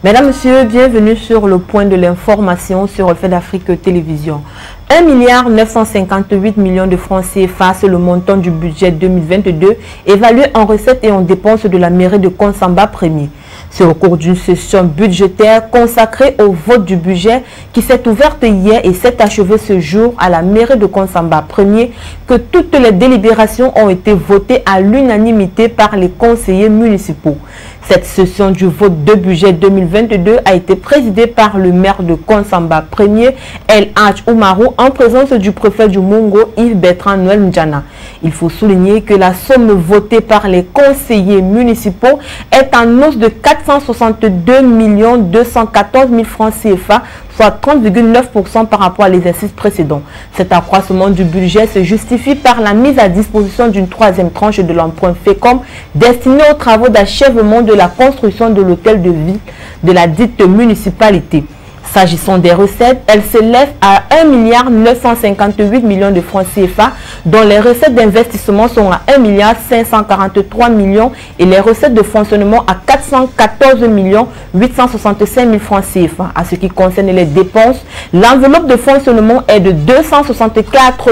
Mesdames, Messieurs, bienvenue sur le point de l'information sur le Fait d'Afrique Télévision. 1,958 milliard de francs CFA, c'est le montant du budget 2022 évalué en recettes et en dépenses de la mairie de Konsamba Premier. C'est au cours d'une session budgétaire consacrée au vote du budget qui s'est ouverte hier et s'est achevée ce jour à la mairie de Konsamba Premier que toutes les délibérations ont été votées à l'unanimité par les conseillers municipaux. Cette session du vote de budget 2022 a été présidée par le maire de Konsamba Premier, El Hadj Oumarou, en présence du préfet du Mongo, Yves Bertrand Noël Mdjana. Il faut souligner que la somme votée par les conseillers municipaux est en hausse de 462 214 000 francs CFA, soit 30,9% par rapport à l'exercice précédent. Cet accroissement du budget se justifie par la mise à disposition d'une troisième tranche de l'emprunt FECOM destinée aux travaux d'achèvement de la construction de l'hôtel de ville de la dite municipalité. S'agissant des recettes, elles s'élèvent à 1,958 milliard de francs CFA, dont les recettes d'investissement sont à 1,543 milliard et les recettes de fonctionnement à 414 865 000 francs CFA. À ce qui concerne les dépenses, l'enveloppe de fonctionnement est de 264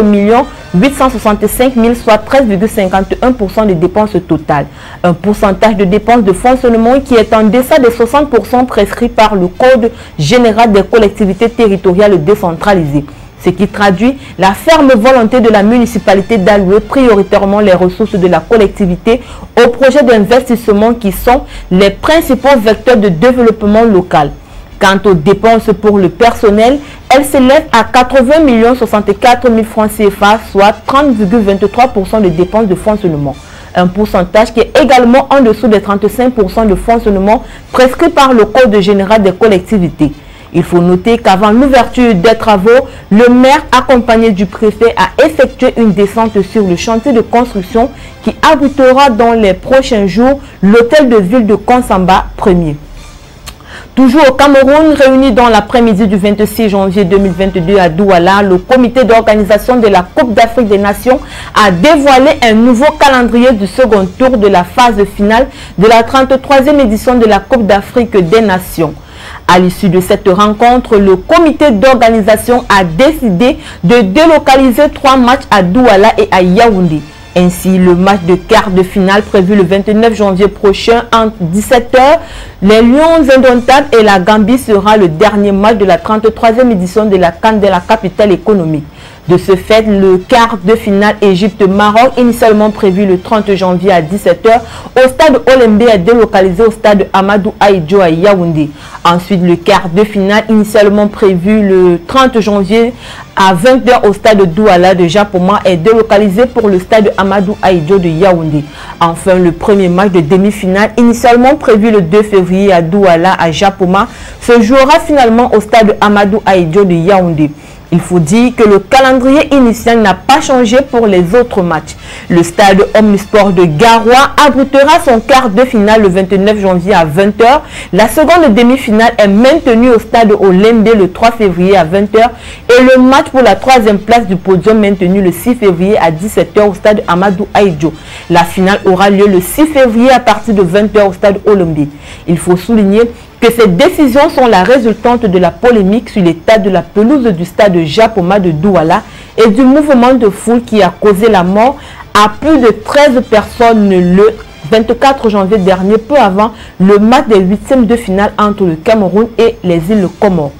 865 000, soit 13,51% des dépenses totales. Un pourcentage de dépenses de fonctionnement qui est en deçà des 60% prescrit par le Code général des collectivités territoriales décentralisées, ce qui traduit la ferme volonté de la municipalité d'allouer prioritairement les ressources de la collectivité aux projets d'investissement qui sont les principaux vecteurs de développement local. Quant aux dépenses pour le personnel, elles s'élèvent à 80 064 000 francs CFA, soit 30,23% de dépenses de fonctionnement. Un pourcentage qui est également en dessous des 35% de fonctionnement prescrit par le Code général des collectivités. Il faut noter qu'avant l'ouverture des travaux, le maire accompagné du préfet a effectué une descente sur le chantier de construction qui abritera dans les prochains jours l'hôtel de ville de Konsamba Premier. Toujours au Cameroun, réuni dans l'après-midi du 26 janvier 2022 à Douala, le comité d'organisation de la Coupe d'Afrique des Nations a dévoilé un nouveau calendrier du second tour de la phase finale de la 33e édition de la Coupe d'Afrique des Nations. À l'issue de cette rencontre, le comité d'organisation a décidé de délocaliser 3 matchs à Douala et à Yaoundé. Ainsi, le match de quart de finale prévu le 29 janvier prochain à 17 h, les Lions indomptables et la Gambie sera le dernier match de la 33e édition de la CAN de la capitale économique. De ce fait, le quart de finale Égypte-Maroc, initialement prévu le 30 janvier à 17 h, au stade Olembe est délocalisé au stade Amadou Ahidjo à Yaoundé. Ensuite, le quart de finale, initialement prévu le 30 janvier à 20 h au stade Douala de Japoma, est délocalisé pour le stade Amadou Ahidjo de Yaoundé. Enfin, le premier match de demi-finale, initialement prévu le 2 février à Douala à Japoma, se jouera finalement au stade Amadou Ahidjo de Yaoundé. Il faut dire que le calendrier initial n'a pas changé pour les autres matchs. Le stade Omnisport de Garoua abritera son quart de finale le 29 janvier à 20 h. La seconde demi-finale est maintenue au stade Olembe le 3 février à 20 h et le match pour la troisième place du podium maintenu le 6 février à 17 h au stade Amadou Ahidjo. La finale aura lieu le 6 février à partir de 20 h au stade Olembe. Il faut souligner que ces décisions sont la résultante de la polémique sur l'état de la pelouse du stade Japoma de Douala et du mouvement de foule qui a causé la mort à plus de 13 personnes le 24 janvier dernier, peu avant le match des 8e de finale entre le Cameroun et les îles Comores.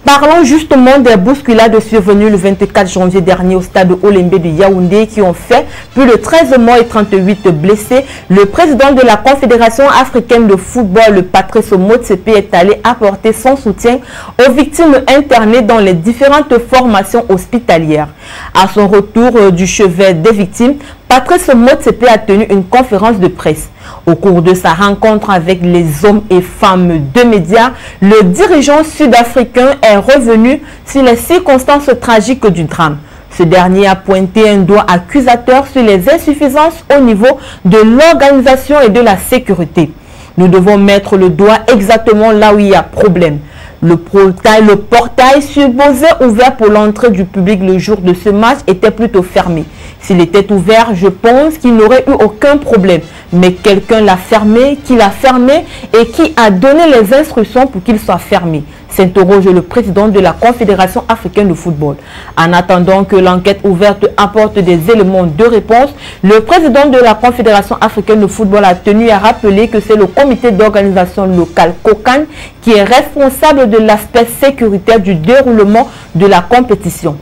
Parlons justement des bousculades survenues le 24 janvier dernier au stade Olembe de Yaoundé qui ont fait plus de 13 morts et 38 blessés. Le président de la Confédération africaine de football, le Patrice Motsepe, est allé apporter son soutien aux victimes internées dans les différentes formations hospitalières. À son retour du chevet des victimes, Patrice Motsepe a tenu une conférence de presse. Au cours de sa rencontre avec les hommes et femmes de médias, le dirigeant sud-africain est revenu sur les circonstances tragiques du drame. Ce dernier a pointé un doigt accusateur sur les insuffisances au niveau de l'organisation et de la sécurité. Nous devons mettre le doigt exactement là où il y a problème. Le portail supposé ouvert pour l'entrée du public le jour de ce match était plutôt fermé. S'il était ouvert, je pense qu'il n'aurait eu aucun problème. Mais quelqu'un l'a fermé, qui l'a fermé et qui a donné les instructions pour qu'il soit fermé, s'interroge le président de la Confédération africaine de football. En attendant que l'enquête ouverte apporte des éléments de réponse, le président de la Confédération africaine de football a tenu à rappeler que c'est le comité d'organisation locale COCAN qui est responsable de l'aspect sécuritaire du déroulement de la compétition.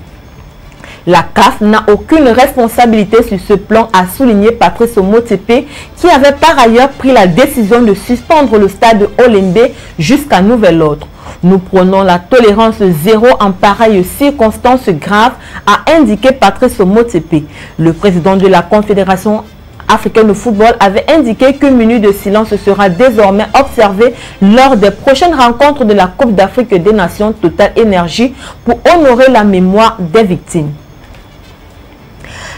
La CAF n'a aucune responsabilité sur ce plan, a souligné Patrice Motsepe, qui avait par ailleurs pris la décision de suspendre le stade Olembe jusqu'à nouvel ordre. Nous prenons la tolérance zéro en pareille circonstance grave, a indiqué Patrice Motsepe. Le président de la Confédération africaine de football avait indiqué qu'une minute de silence sera désormais observée lors des prochaines rencontres de la Coupe d'Afrique des Nations Total Énergie pour honorer la mémoire des victimes.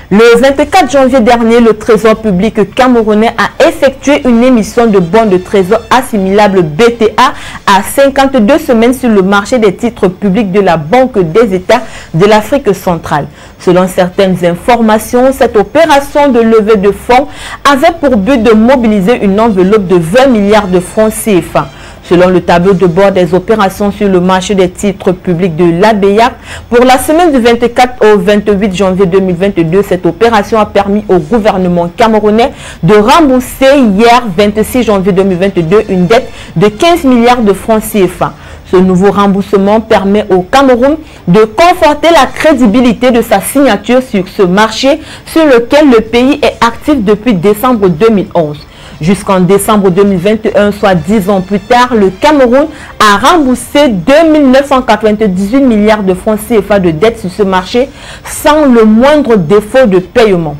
Le 24 janvier dernier, le Trésor public camerounais a effectué une émission de bons de trésor assimilables BTA à 52 semaines sur le marché des titres publics de la Banque des États de l'Afrique centrale. Selon certaines informations, cette opération de levée de fonds avait pour but de mobiliser une enveloppe de 20 milliards de francs CFA. Selon le tableau de bord des opérations sur le marché des titres publics de l'ABEAC, pour la semaine du 24 au 28 janvier 2022, cette opération a permis au gouvernement camerounais de rembourser hier 26 janvier 2022 une dette de 15 milliards de francs CFA. Ce nouveau remboursement permet au Cameroun de conforter la crédibilité de sa signature sur ce marché sur lequel le pays est actif depuis décembre 2011. Jusqu'en décembre 2021, soit 10 ans plus tard, le Cameroun a remboursé 2 998 milliards de francs CFA de dettes sur ce marché sans le moindre défaut de paiement.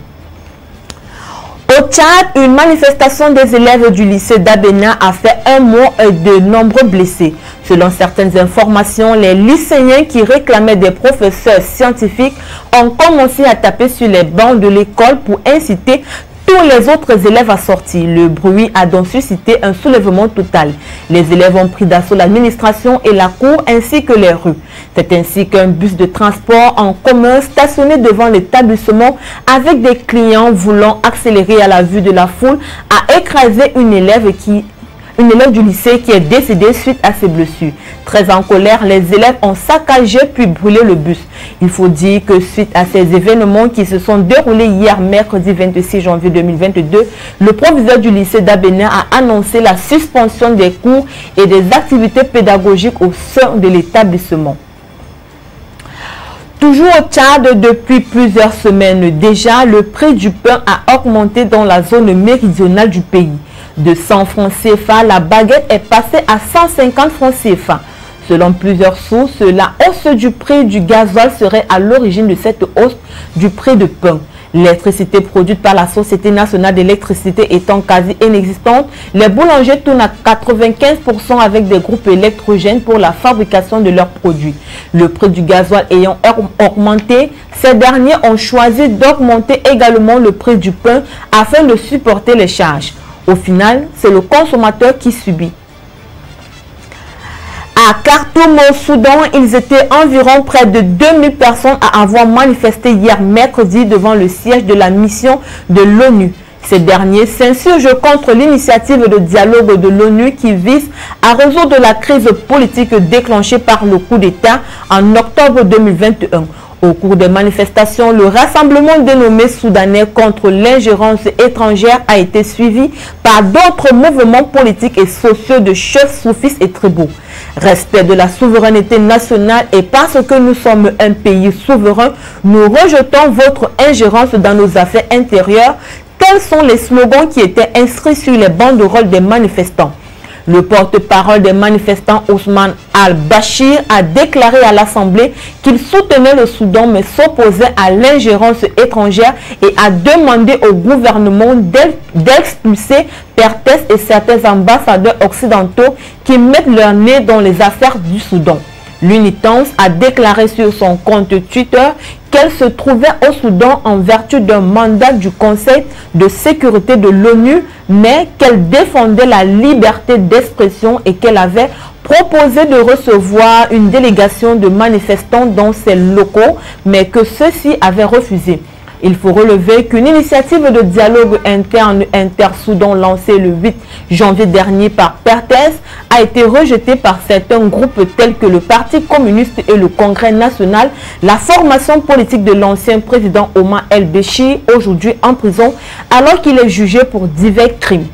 Au Tchad, une manifestation des élèves du lycée d'Abena a fait un mort et de nombreux blessés. Selon certaines informations, les lycéens qui réclamaient des professeurs scientifiques ont commencé à taper sur les bancs de l'école pour inciter tous les autres élèves à sortir. Le bruit a donc suscité un soulèvement total. Les élèves ont pris d'assaut l'administration et la cour ainsi que les rues. C'est ainsi qu'un bus de transport en commun stationné devant l'établissement avec des clients voulant accélérer à la vue de la foule a écrasé une élève du lycée qui est décédée suite à ses blessures. Très en colère, les élèves ont saccagé puis brûlé le bus. Il faut dire que suite à ces événements qui se sont déroulés hier mercredi 26 janvier 2022, le proviseur du lycée d'Abena a annoncé la suspension des cours et des activités pédagogiques au sein de l'établissement. Toujours au Tchad, depuis plusieurs semaines déjà, le prix du pain a augmenté dans la zone méridionale du pays. De 100 francs CFA, la baguette est passée à 150 francs CFA. Selon plusieurs sources, la hausse du prix du gasoil serait à l'origine de cette hausse du prix de pain. L'électricité produite par la Société nationale d'électricité étant quasi inexistante, les boulangers tournent à 95% avec des groupes électrogènes pour la fabrication de leurs produits. Le prix du gasoil ayant augmenté, ces derniers ont choisi d'augmenter également le prix du pain afin de supporter les charges. Au final, c'est le consommateur qui subit. À Khartoum, au Soudan, ils étaient environ près de 2000 personnes à avoir manifesté hier mercredi devant le siège de la mission de l'ONU. Ces derniers s'insurgent contre l'initiative de dialogue de l'ONU qui vise à résoudre la crise politique déclenchée par le coup d'État en octobre 2021. Au cours des manifestations, le rassemblement dénommé soudanais contre l'ingérence étrangère a été suivi par d'autres mouvements politiques et sociaux de chefs soufis et tribaux. Respect de la souveraineté nationale et parce que nous sommes un pays souverain, nous rejetons votre ingérence dans nos affaires intérieures. Tels sont les slogans qui étaient inscrits sur les banderoles des manifestants. Le porte-parole des manifestants Ousmane al-Bashir a déclaré à l'Assemblée qu'il soutenait le Soudan mais s'opposait à l'ingérence étrangère et a demandé au gouvernement d'expulser Perthes et certains ambassadeurs occidentaux qui mettent leur nez dans les affaires du Soudan. L'UNITANS a déclaré sur son compte Twitter qu'elle se trouvait au Soudan en vertu d'un mandat du Conseil de sécurité de l'ONU, mais qu'elle défendait la liberté d'expression et qu'elle avait proposé de recevoir une délégation de manifestants dans ses locaux, mais que ceux-ci avaient refusé. Il faut relever qu'une initiative de dialogue interne inter-Soudan lancée le 8 janvier dernier par PERTES a été rejetée par certains groupes tels que le Parti communiste et le Congrès national, la formation politique de l'ancien président Omar El-Béchir, aujourd'hui en prison, alors qu'il est jugé pour divers crimes.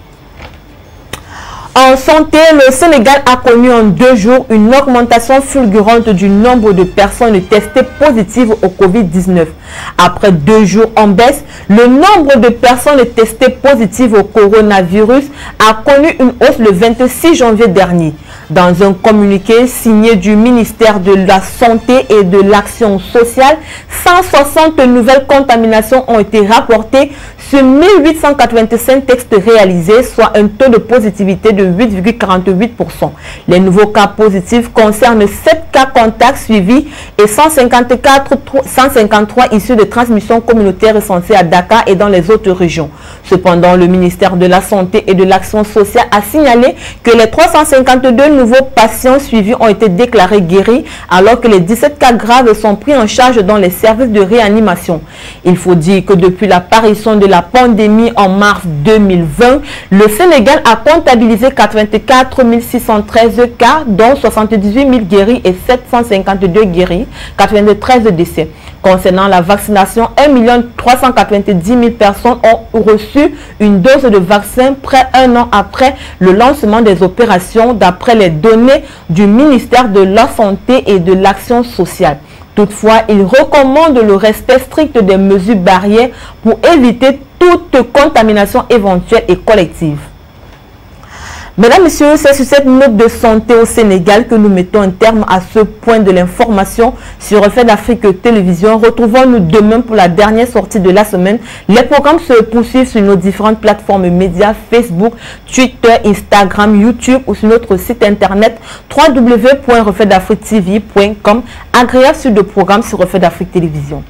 En santé, le Sénégal a connu en 2 jours une augmentation fulgurante du nombre de personnes testées positives au Covid-19. Après 2 jours en baisse, le nombre de personnes testées positives au coronavirus a connu une hausse le 26 janvier dernier. Dans un communiqué signé du ministère de la Santé et de l'Action sociale, 160 nouvelles contaminations ont été rapportées sur 1885 tests réalisés, soit un taux de positivité de 8,48%. Les nouveaux cas positifs concernent 7 cas contacts suivis et 153 issus de transmission communautaire recensées à Dakar et dans les autres régions. Cependant, le ministère de la Santé et de l'Action sociale a signalé que les 352 nouveaux patients suivis ont été déclarés guéris, alors que les 17 cas graves sont pris en charge dans les services de réanimation. Il faut dire que depuis l'apparition de la pandémie en mars 2020, le Sénégal a comptabilisé 84 613 cas, dont 78 000 guéris et 752 guéris, 93 décès. Concernant la vaccination, 1 390 000 personnes ont reçu une dose de vaccin près d'un an après le lancement des opérations, d'après les données du ministère de la Santé et de l'Action sociale. Toutefois, il recommande le respect strict des mesures barrières pour éviter toute contamination éventuelle et collective. Mesdames, Messieurs, c'est sur cette note de santé au Sénégal que nous mettons un terme à ce point de l'information sur Reflet d'Afrique Télévision. Retrouvons-nous demain pour la dernière sortie de la semaine. Les programmes se poursuivent sur nos différentes plateformes médias, Facebook, Twitter, Instagram, YouTube ou sur notre site internet www.refletdafriquetv.com. Agréable sur de programmes sur Reflet d'Afrique Télévision.